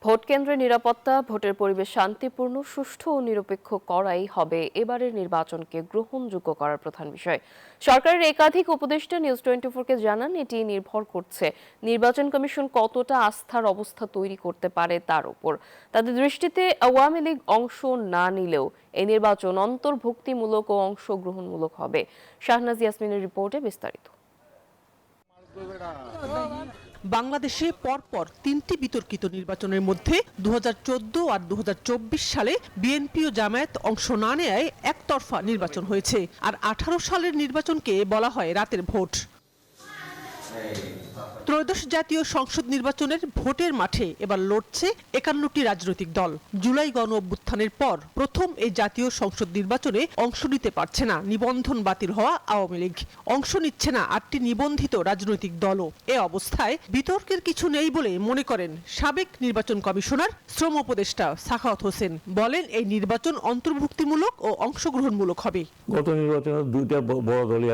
Vote কেন্দ্রের নিরাপত্তা, ভোটের পরিবেশ শান্তিপূর্ণ, সুষ্ঠু ও নিরপেক্ষ করাই হবে এবারের নির্বাচনকে গ্রহণযোগ্য করার প্রধান বিষয়। সরকারের একাধিক উপদেষ্টা নিউজ 24-কে জানান, এটি নির্ভর করছে নির্বাচন কমিশন কতটা আস্থার অবস্থা তৈরি করতে পারে তার উপর। তাদের দৃষ্টিতে আওয়ামী লীগ অংশ না নিলেও এই নির্বাচন অন্তর্ভুক্তিমূলক ও অংশগ্রহণমূলক হবে। শাহনাজ ইয়াসমিনের রিপোর্টে বিস্তারিত। বাংলাদেশে পরপর তিনটি বিতর্কিত নির্বাচনের মধ্যে 2014 আর 2024 সালে বিএনপি ও জামায়াত অংশ না নেয় একতরফা নির্বাচন হয়েছে। আর 18 সালের নির্বাচনকে বলা হয় রাতের ভোট। ত্রয়োদশ জাতীয় সংসদ নির্বাচনের ভোটের মাঠে এবার লড়ছে 51টি রাজনৈতিক দল। জুলাই গণ অভ্যুত্থানের পর প্রথম এই জাতীয় সংসদ নির্বাচনে অংশ নিতে পারছে না নিবন্ধন বাতিল হওয়া আওয়ামী লীগ, অংশ নিচ্ছে না 8টি নিবন্ধিত রাজনৈতিক দলও। এ অবস্থায় বিতর্কের কিছু নেই বলে মনে করেন সাবেক নির্বাচন কমিশনার শ্রম উপদেষ্টা সাখাওয়াত হোসেন। বলেন, এই নির্বাচন অন্তর্ভুক্তিমূলক ও অংশগ্রহণমূলক হবে। গত নির্বাচনে দুইটা বড় দলই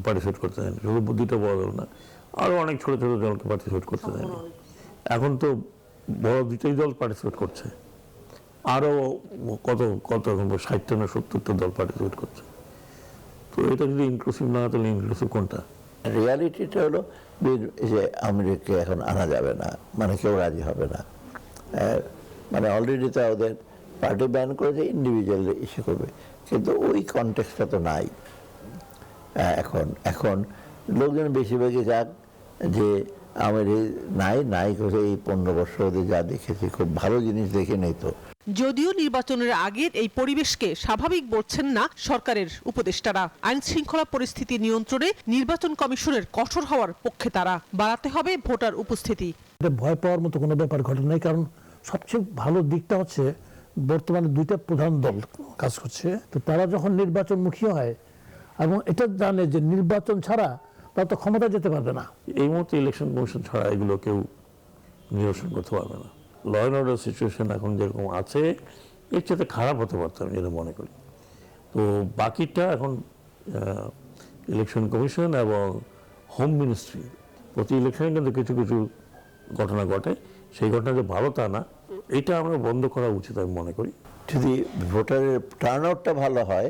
পার্টিসিপেট করতে দেয়নি, শুধু দুইটা বড় দল না, আরো অনেক ছোট ছোট দলকে পার্টিসিপেট করতে দেয়নি। এখন তো বড় দুইটাই দল পার্টিসিপেট করছে, আরো কত কত 60টা না 70টা দল পার্টিসিপেট করছে। তো এটা যদি ইনক্লুসিভ না, তাহলে ইনক্লুসিভ কোনটা? রিয়ালিটিটা হলো যে আওয়ামী লীগকে এখন আনা যাবে না, মানে কেউ রাজি হবে না। মানে অলরেডি তো ওদের পার্টি ব্যান করেছে, ইন্ডিভিজুয়াল ইস্যু করবে, কিন্তু ওই কনটেক্সটটা তো নাই এখন লোকজন বেশিরভাগই যাক যে আমার নাই করে এই 15 বছর ওদের যা দেখেছি খুব ভালো জিনিস দেখে নেই। তো যদিও নির্বাচনের আগের এই পরিবেশকে স্বাভাবিক বলছেন না সরকারের উপদেষ্টারা। আইন শৃঙ্খলা পরিস্থিতি নিয়ন্ত্রণে নির্বাচন কমিশনের কঠোর হওয়ার পক্ষে তারা। বাড়াতে হবে ভোটার উপস্থিতি। এটা ভয় পাওয়ার মতো কোনো ব্যাপার ঘটে নাই, কারণ সবচেয়ে ভালো দিকটা হচ্ছে বর্তমানে দুইটা প্রধান দল কাজ করছে। তো তারা যখন নির্বাচনমুখী হয় এবং এটা জানে যে নির্বাচন ছাড়া তারা তো ক্ষমতা যেতে পারবে না। এই মুহূর্তে ইলেকশন কমিশন ছাড়া এগুলো কেউ নিরসন করতে পারবে না। ল অ্যান্ড অর্ডার সিচুয়েশন এখন যেরকম আছে, এর চেয়ে খারাপ হতে পারত, আমি যেটা মনে করি। তো বাকিটা এখন ইলেকশন কমিশন এবং হোম মিনিস্ট্রি, প্রতি ইলেকশনে কিন্তু কিছু কিছু ঘটনা ঘটে, সেই ঘটনা যে ভালো তা না, এটা আমরা বন্ধ করা উচিত আমি মনে করি। যদি ভোটারের টার্ন আউটটা ভালো হয়,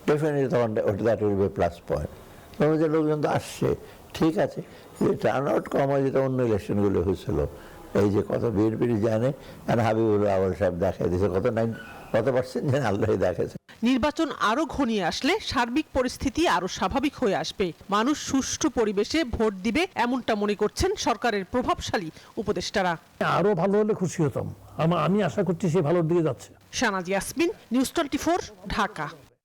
ডেফিনেটলি তখন that will be plus point. তবে যে লোকজন তো আসছে, ঠিক আছে, টার্ন আউট কম হয়, যেটা অন্য ইলেকশনগুলো হয়েছিল। এই যে কত বিএনপি জানে, আর হাবিবুল আওয়াল সাহেব দেখাই দিয়েছে কত পার্সেন্ট যেন আল্লাহ দেখেছে। নির্বাচন আরো ঘনিয়ে আসলে সার্বিক পরিস্থিতি আরো স্বাভাবিক হয়ে আসবে, মানুষ সুষ্ঠু পরিবেশে ভোট দিবে, এমনটা মনে করছেন সরকারের প্রভাবশালী উপদেষ্টারা। আরো ভালো হলে খুশি হতাম, আমি আশা করছি সে ভালোর দিকে যাচ্ছে। শাহনাজ ইয়াসমিন, নিউজ 24, ঢাকা।